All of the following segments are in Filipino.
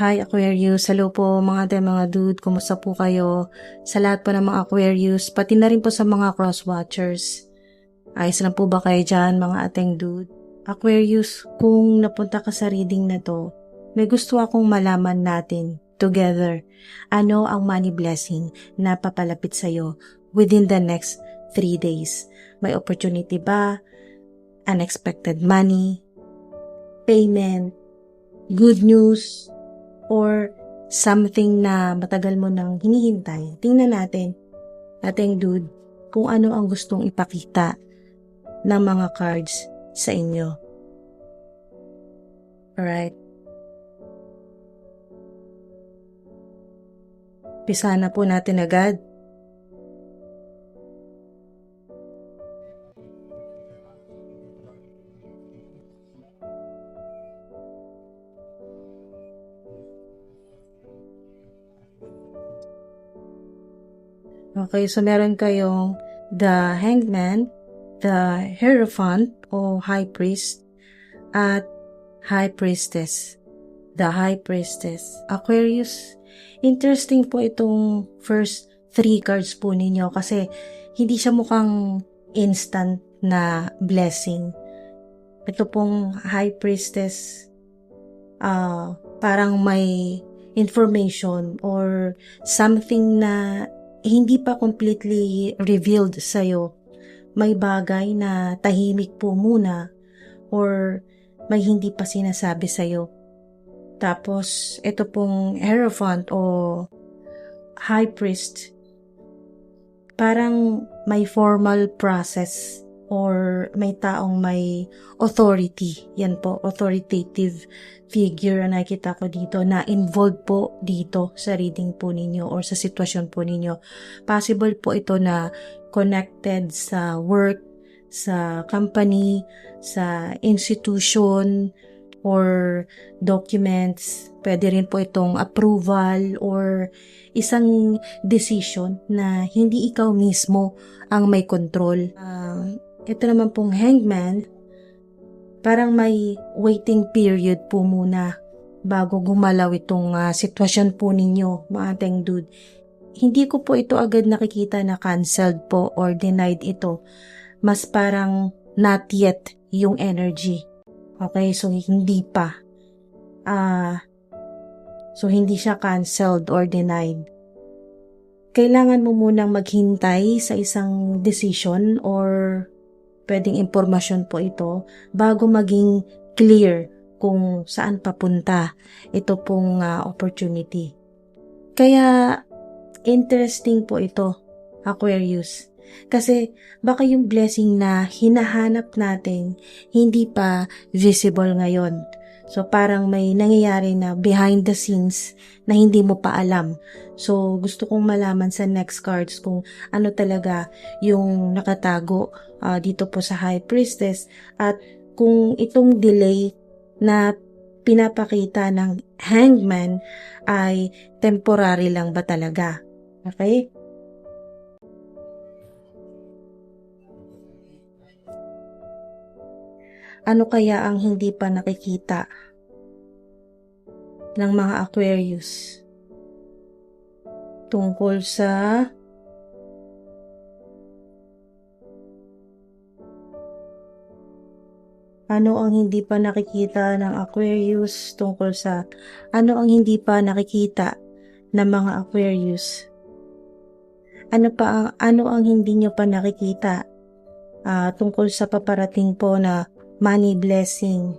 Hi Aquarius, hello po mga dude, kumusta po kayo? Sa lahat po ng mga Aquarius, pati na rin po sa mga cross-watchers. Ayos lang po ba kayo dyan mga ating dude? Aquarius, kung napunta ka sa reading na to, may gusto akong malaman natin together. Ano ang money blessing na papalapit sa'yo within the next 3 days? May opportunity ba? Unexpected money? Payment? Good news? Or something na matagal mo nang hinihintay? Tingnan natin, ating dude, kung ano ang gustong ipakita ng mga cards sa inyo. Alright? Pisa na po natin agad. Okay, so meron kayong the Hangman, the Hierophant o High Priest, at High Priestess. The High Priestess. Aquarius, interesting po itong first 3 cards po ninyo kasi hindi siya mukhang instant na blessing. Ito pong High Priestess, parang may information or something na hindi pa completely revealed sa'yo. May bagay na tahimik po muna or may hindi pa sinasabi sa'yo. Tapos, ito pong Hierophant o High Priest, parang may formal process or may taong may authority. Yan po, authoritative figure na nakita ko dito na involved po dito sa reading po ninyo or sa sitwasyon po ninyo. Possible po ito na connected sa work, sa company, sa institution, or documents. Pwede rin po itong approval or isang decision na hindi ikaw mismo ang may control. Ito naman pong Hangman, parang may waiting period po muna bago gumalaw itong sitwasyon po ninyo, mga ating dude. Hindi ko po ito agad nakikita na canceled po or denied ito. Mas parang not yet yung energy. Okay, so hindi pa. So hindi siya canceled or denied. Kailangan mo munang maghintay sa isang decision or pwedeng impormasyon po ito bago maging clear kung saan papunta ito pong opportunity. Kaya interesting po ito, Aquarius. Kasi baka yung blessing na hinahanap natin hindi pa visible ngayon. So parang may nangyayari na behind the scenes na hindi mo pa alam. So gusto kong malaman sa next cards kung ano talaga yung nakatago dito po sa High Priestess at kung itong delay na pinapakita ng Hangman ay temporary lang ba talaga. Okay? Ano kaya ang hindi pa nakikita ng mga Aquarius tungkol sa ano ang hindi pa nakikita ng Aquarius tungkol sa ano ang hindi pa nakikita ng mga Aquarius? Ano ang hindi nyo pa nakikita tungkol sa paparating po na money blessing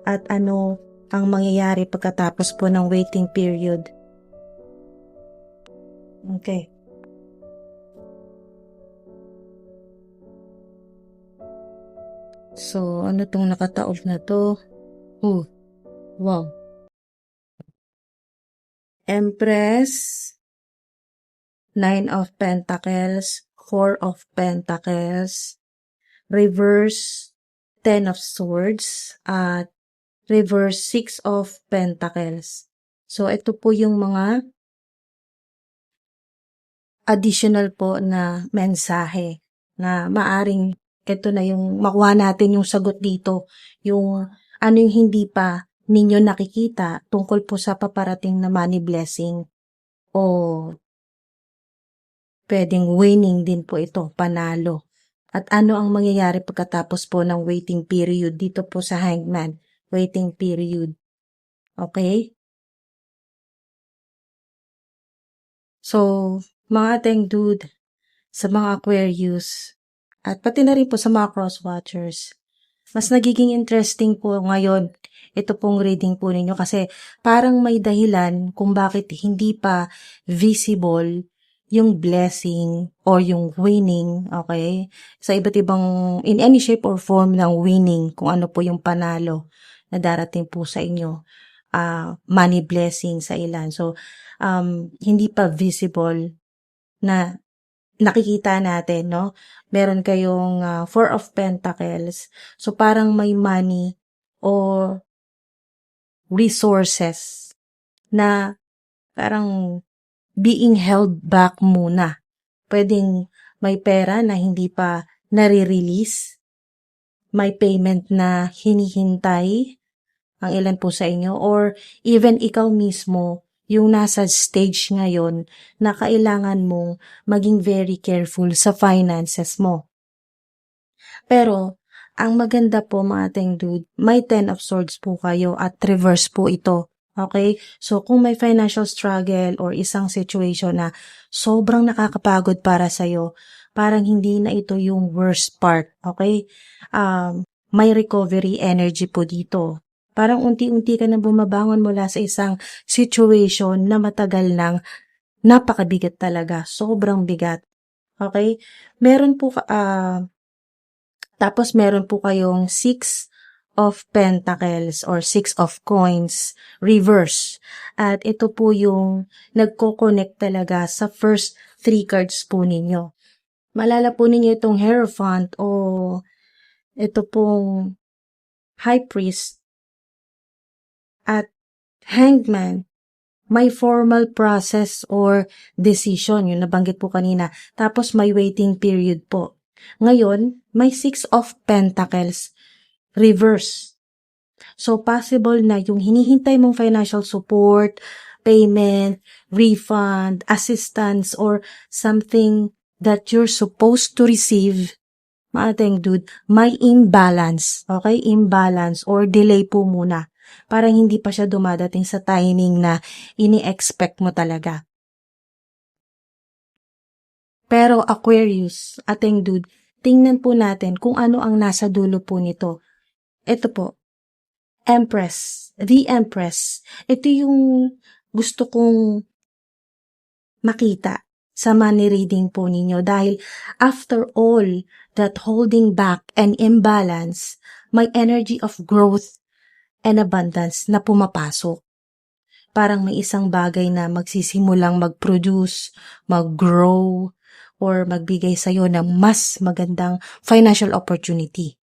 at ano ang mangyayari pagkatapos po ng waiting period? Okay. So, ano tong nakataob na to? Wow. Empress, 9 of Pentacles, 4 of Pentacles, reverse, 10 of Swords, at reverse 6 of Pentacles. So, ito po yung mga additional po na mensahe na maaring ito na yung makuha natin yung sagot dito. Yung ano yung hindi pa ninyo nakikita tungkol po sa paparating na money blessing o pwedeng winning din po ito, panalo. At ano ang mangyayari pagkatapos po ng waiting period dito po sa Hangman? Waiting period. Okay? So, mga ating dude, sa mga Aquarius, at pati na rin po sa mga cross-watchers, mas nagiging interesting po ngayon ito pong reading po ninyo kasi parang may dahilan kung bakit hindi pa visible yung blessing or yung winning, okay? Sa iba't ibang, in any shape or form ng winning, kung ano po yung panalo na darating po sa inyo, money blessing sa ilan. So, hindi pa visible na nakikita natin, no? Meron kayong Four of Pentacles. So, parang may money or resources na parang being held back muna. Pwedeng may pera na hindi pa nare-release, may payment na hinihintay ang ilan po sa inyo, or even ikaw mismo yung nasa stage ngayon na kailangan mong maging very careful sa finances mo. Pero, ang maganda po mga ating dude, may 10 of swords po kayo at reverse po ito. Okay? So, kung may financial struggle or isang situation na sobrang nakakapagod para sa'yo, parang hindi na ito yung worst part. Okay? May recovery energy po dito. Parang unti-unti ka na bumabangon mula sa isang situation na matagal nang napakabigat talaga. Sobrang bigat. Okay? Meron po, tapos meron po kayong Six of Pentacles or Six of Coins reverse. At ito po yung nagko-connect talaga sa first 3 cards po ninyo. Malala po ninyo itong Hierophant o ito pong High Priest at Hangman. May formal process or decision, yung nabanggit po kanina. Tapos may waiting period po. Ngayon, may Six of Pentacles reverse. So, possible na yung hinihintay mong financial support, payment, refund, assistance, or something that you're supposed to receive, mga ating dude, may imbalance. Okay? Imbalance or delay po muna. Parang hindi pa siya dumadating sa timing na ini-expect mo talaga. Pero Aquarius, ating dude, tingnan po natin kung ano ang nasa dulo po nito. Ito po, Empress, the Empress. Ito yung gusto kong makita sa money reading po ninyo dahil after all that holding back and imbalance, may energy of growth and abundance na pumapasok. Parang may isang bagay na magsisimulang mag-produce, mag-grow, or magbigay sa'yo ng mas magandang financial opportunity.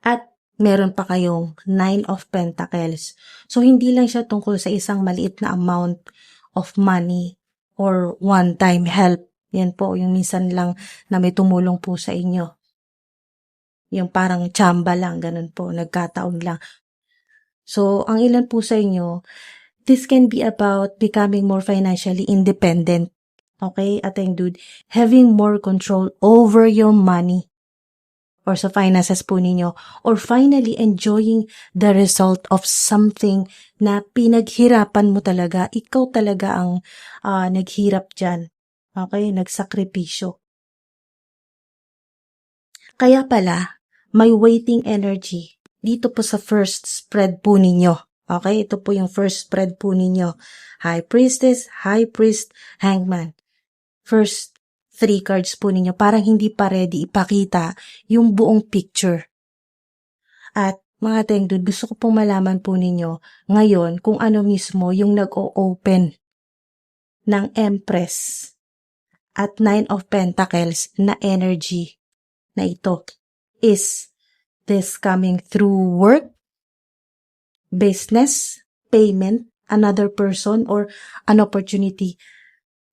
At meron pa kayong Nine of Pentacles. So, hindi lang siya tungkol sa isang maliit na amount of money or one-time help. Yan po, yung minsan lang na may tumulong po sa inyo. Yung parang tsamba lang, ganun po, nagkataon lang. So, ang ilan po sa inyo, this can be about becoming more financially independent. Okay, ating dude, having more control over your money or sa finances po ninyo, or finally enjoying the result of something na pinaghirapan mo talaga. Ikaw talaga ang naghirap dyan. Okay, nagsakripisyo. Kaya pala, may waiting energy dito po sa first spread po ninyo. Okay, ito po yung first spread po ninyo. High Priestess, High Priest, Hangman. First 3 cards po ninyo, parang hindi pa ready ipakita yung buong picture. At mga tengdud, gusto ko pong malaman po ninyo ngayon kung ano mismo yung nag-o-open ng Empress at Nine of Pentacles na energy na ito. Is this coming through work, business, payment, another person, or an opportunity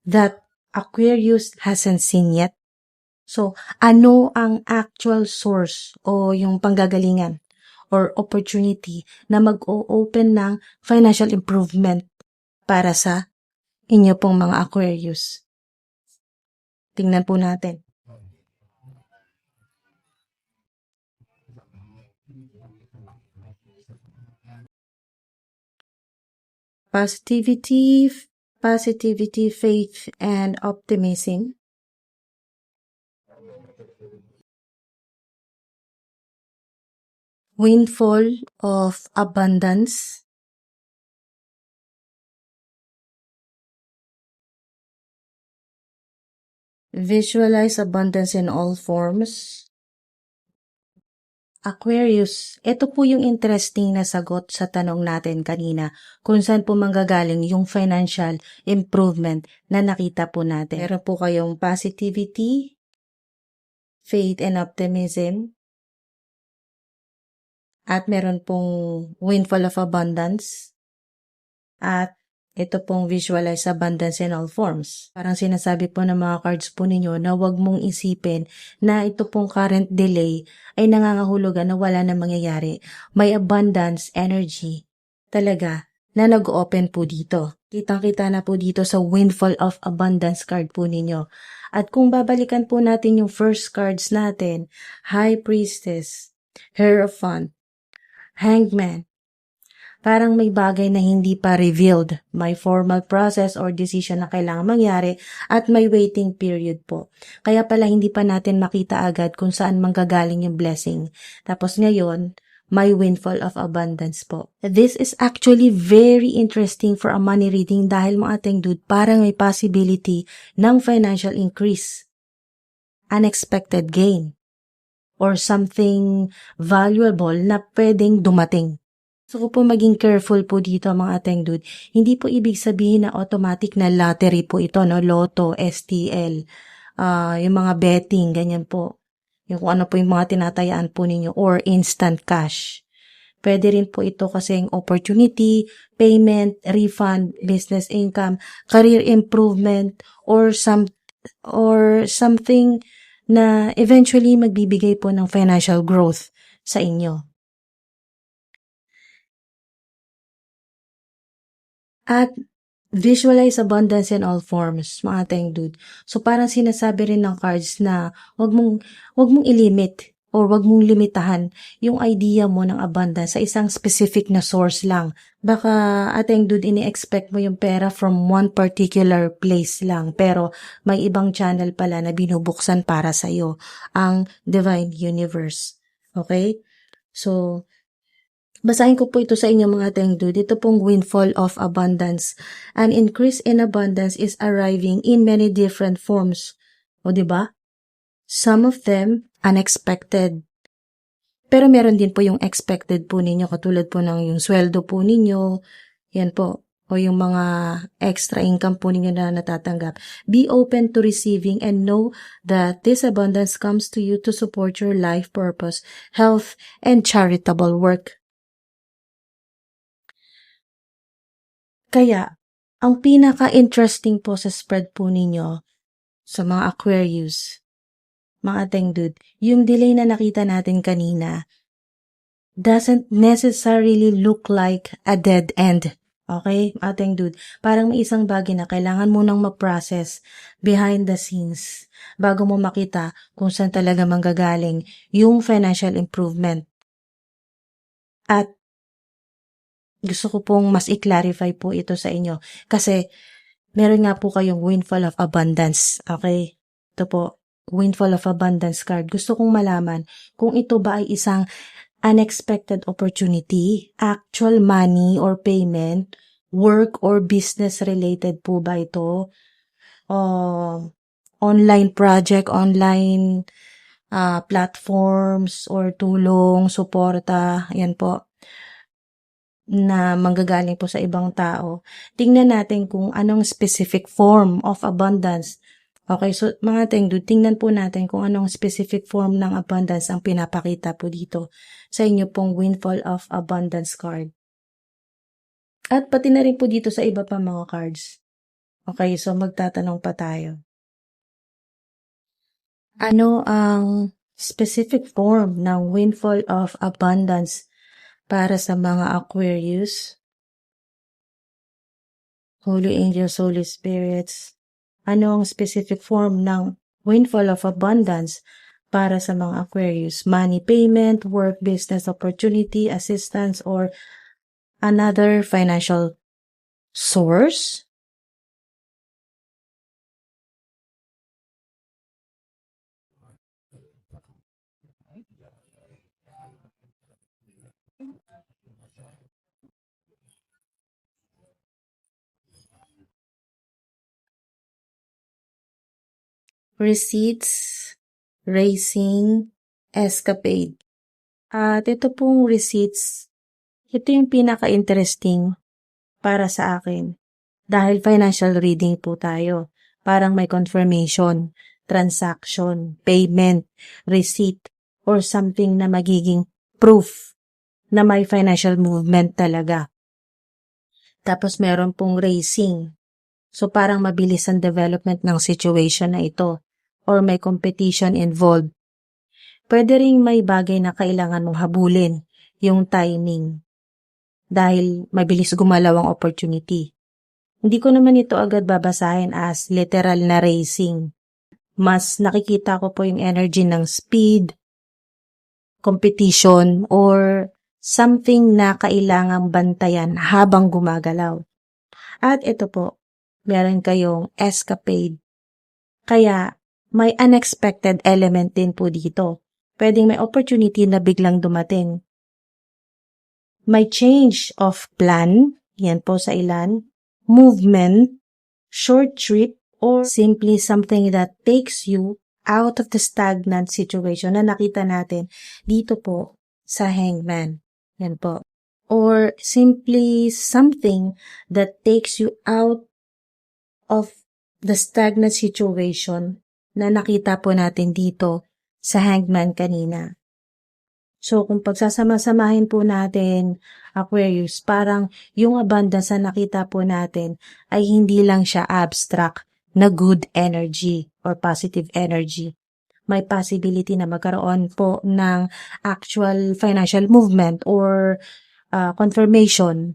that Aquarius hasn't seen yet? So, ano ang actual source o yung panggagalingan or opportunity na mag-o-open ng financial improvement para sa inyo pong mga Aquarius. Tingnan po natin. Positivity, faith, and optimism. Windfall of abundance. Visualize abundance in all forms. Aquarius, ito po yung interesting na sagot sa tanong natin kanina kung saan po manggagaling yung financial improvement na nakita po natin. Meron po kayong positivity, faith and optimism, at meron pong windfall of abundance, at ito pong visualize abundance in all forms. Parang sinasabi po ng mga cards po ninyo na wag mong isipin na ito pong current delay ay nangangahulugan na wala na mangyayari. May abundance energy talaga na nag-open po dito. Kitang-kita na po dito sa windfall of abundance card po ninyo. At kung babalikan po natin yung first cards natin, High Priestess, Hierophant, Hangman, parang may bagay na hindi pa revealed. May formal process or decision na kailangan mangyari at may waiting period po. Kaya pala hindi pa natin makita agad kung saan manggagaling yung blessing. Tapos ngayon, may windfall of abundance po. This is actually very interesting for a money reading dahil mga ating dude, parang may possibility ng financial increase, unexpected gain, or something valuable na pwedeng dumating. So kung po maging careful po dito mga ating dude, hindi po ibig sabihin na automatic na lottery po ito, no? Lotto, STL, yung mga betting, ganyan po. Yung kung ano po yung mga tinatayaan po ninyo or instant cash. Pwede rin po ito kasing opportunity, payment, refund, business income, career improvement, or something na eventually magbibigay po ng financial growth sa inyo. At visualize abundance in all forms, mga ating dude. So parang sinasabi rin ng cards na wag mong ilimit or wag mong limitahan yung idea mo ng abundance sa isang specific na source lang. Baka ating dude, ini-expect mo yung pera from one particular place lang, pero may ibang channel pala na binubuksan para sa'yo, ang Divine Universe. Okay? So, basahin ko po ito sa inyo mga tengdo. Dito pong windfall of abundance. An increase in abundance is arriving in many different forms. O diba? Some of them unexpected. Pero meron din po yung expected po ninyo, katulad po ng yung sweldo po ninyo. Yan po. O yung mga extra income po ninyo na natatanggap. Be open to receiving and know that this abundance comes to you to support your life purpose, health, and charitable work. Kaya, ang pinaka-interesting po sa spread po ninyo sa mga Aquarius, mga ating dude, yung delay na nakita natin kanina doesn't necessarily look like a dead end. Okay, ating dude? Parang may isang bagay na kailangan mo nang ma-process behind the scenes bago mo makita kung saan talaga manggagaling yung financial improvement. At gusto ko pong mas i-clarify po ito sa inyo kasi meron nga po kayong windfall of abundance. Okay? Ito po, windfall of abundance card. Gusto kong malaman kung ito ba ay isang unexpected opportunity, actual money or payment, work or business related po ba ito? Online project, online platforms or tulong, suporta, yan po, na manggagaling po sa ibang tao. Tingnan natin kung anong specific form of abundance. Okay, so mga tengdo, tingnan po natin kung anong specific form ng abundance ang pinapakita po dito sa inyo pong windfall of abundance card. At pati na rin po dito sa iba pa mga cards. Okay, so magtatanong pa tayo. Ano ang specific form ng windfall of abundance para sa mga Aquarius, Holy Angels, Holy Spirits. Ano ang specific form ng windfall of abundance para sa mga Aquarius? Money payment, work, business opportunity, assistance, or another financial source? Receipts, racing, escapade. At ito pong receipts, ito yung pinaka-interesting para sa akin. Dahil financial reading po tayo. Parang may confirmation, transaction, payment, receipt, or something na magiging proof na may financial movement talaga. Tapos meron pong racing. So parang mabilis ang development ng situation na ito or may competition involved. Pwede ring may bagay na kailangan mong habulin, yung timing. Dahil mabilis gumalaw ang opportunity. Hindi ko naman ito agad babasahin as literal na racing. Mas nakikita ko po yung energy ng speed, competition, or something na kailangang bantayan habang gumagalaw. At ito po, meron kayong escapade. Kaya may unexpected element din po dito. Pwedeng may opportunity na biglang dumating. May change of plan, yan po sa ilan, movement, short trip, or simply something that takes you out of the stagnant situation na nakita natin dito po sa Hangman. Yan po. Or simply something that takes you out of the stagnant situation na nakita po natin dito sa Hangman kanina. So, kung pagsasama-samahin po natin, Aquarius, parang yung abundance na nakita po natin ay hindi lang siya abstract na good energy or positive energy. May possibility na magkaroon po ng actual financial movement or confirmation.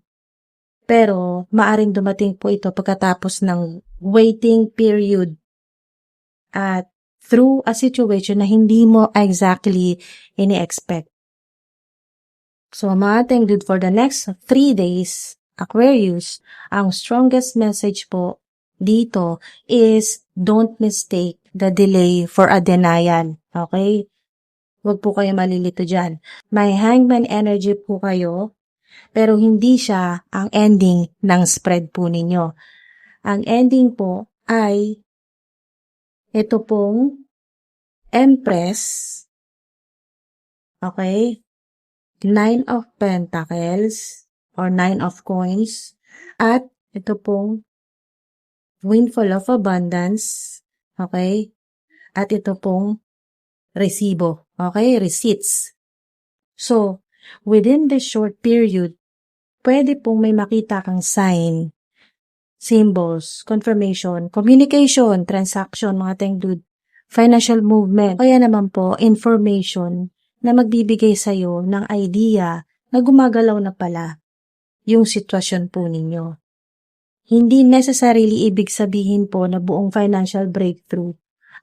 Pero, maaring dumating po ito pagkatapos ng waiting period at through a situation na hindi mo exactly ini-expect. So, mga tengdud for the next 3 days, Aquarius, ang strongest message po dito is don't mistake the delay for a denial. Okay? Huwag po kayo malilito dyan. May hangman energy po kayo, pero hindi siya ang ending ng spread po ninyo. Ang ending po ay ito pong Empress, okay? 9 of Pentacles or 9 of Coins at ito pong Windfall of Abundance, okay? At ito pong resibo, okay? Receipts. So, within this short period, pwede pong may makita kang sign, symbols, confirmation, communication, transaction, mga tengdud, financial movement, kaya naman po, information na magbibigay sa'yo ng idea na gumagalaw na pala yung sitwasyon po ninyo. Hindi necessarily ibig sabihin po na buong financial breakthrough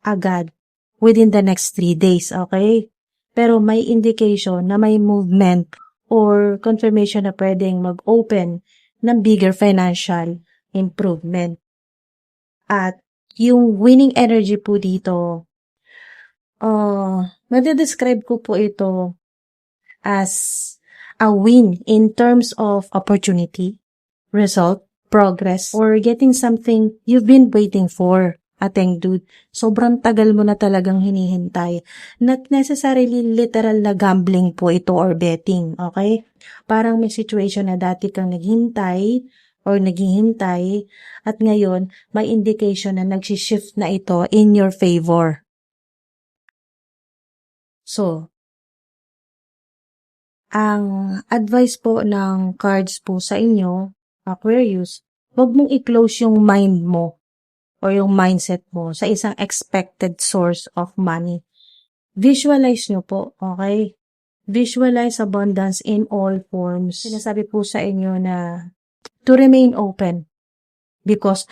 agad within the next 3 days, okay? Pero may indication na may movement or confirmation na pwedeng mag-open ng bigger financial improvement. At yung winning energy po dito, nade-describe ko po ito as a win in terms of opportunity, result, progress, or getting something you've been waiting for. Ateng dude, sobrang tagal mo na talagang hinihintay. Not necessarily literal na gambling po ito or betting, okay? Parang may situation na dati kang naghintay or naghihintay at ngayon may indication na nag-shift na ito in your favor. So, ang advice po ng cards po sa inyo, Aquarius, huwag mong i-close yung mind mo or yung mindset mo sa isang expected source of money. Visualize nyo po, okay? Visualize abundance in all forms. Sinasabi po sa inyo na to remain open because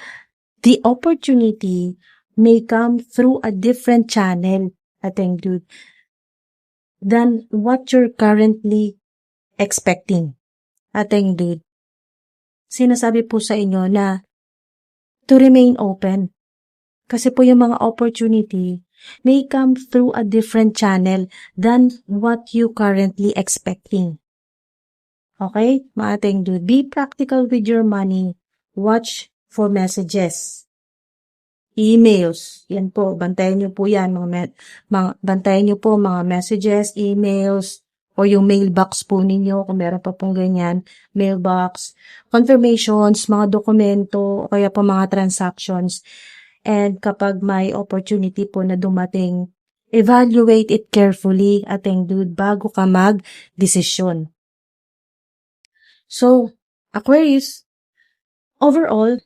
the opportunity may come through a different channel, ating dude, than what you're currently expecting, ating dude. Sinasabi po sa inyo na to remain open. Kasi po yung mga opportunity may come through a different channel than what you currently expecting. Okay? Mga ating dude, be practical with your money. Watch for messages. Emails. Yan po, bantayan nyo po yan. Bantayan nyo po mga messages, emails, o yung mailbox po ninyo, kung meron pa pong ganyan, mailbox, confirmations, mga dokumento, o kaya po mga transactions. And kapag may opportunity po na dumating, evaluate it carefully, ating dude, bago ka mag-desisyon. So, Aquarius, overall,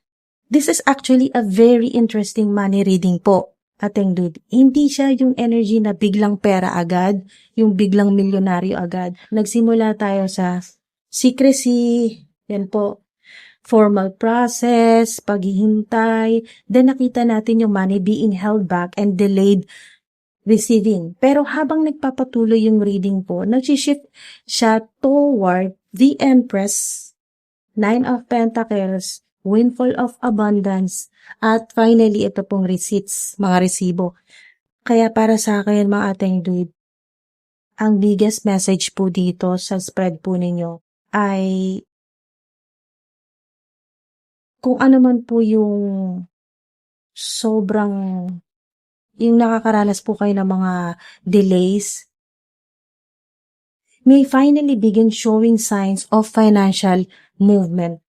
this is actually a very interesting money reading po, ating dude. Hindi siya yung energy na biglang pera agad, yung biglang milyonaryo agad. Nagsimula tayo sa secrecy, yan po, formal process, paghihintay, then nakita natin yung money being held back and delayed receiving. Pero habang nagpapatuloy yung reading po, nag-shift siya toward the Empress, Nine of Pentacles, Windfall of Abundance, at finally ito pong receipts, mga resibo. Kaya para sa akin mga ating dude, ang biggest message po dito sa spread po ninyo ay kung ano man po yung sobrang, yung nakakaranas po kayo ng mga delays, may finally begin showing signs of financial movement.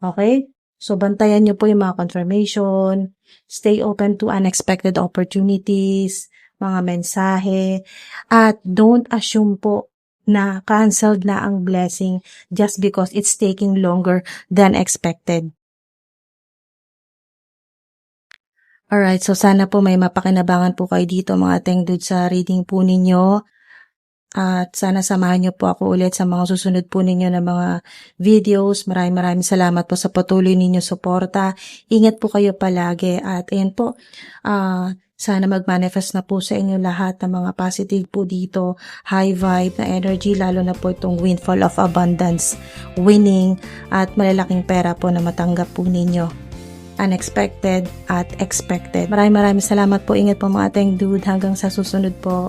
Okay? So, bantayan nyo po yung mga confirmation, stay open to unexpected opportunities, mga mensahe, at don't assume po na canceled na ang blessing just because it's taking longer than expected. Alright, so sana po may mapakinabangan po kayo dito mga ating dude sa reading po ninyo. At sana samahan niyo po ako ulit sa mga susunod po ninyo na mga videos. Maraming salamat po sa patuloy ninyo suporta. Ingat po kayo palagi. At ayan po, sana mag-manifest na po sa inyo lahat ng mga positive po dito. High vibe na energy, lalo na po itong windfall of abundance, winning, at malalaking pera po na matanggap po ninyo. Unexpected at expected. Maraming salamat po. Ingat po mga ating dude. Hanggang sa susunod po.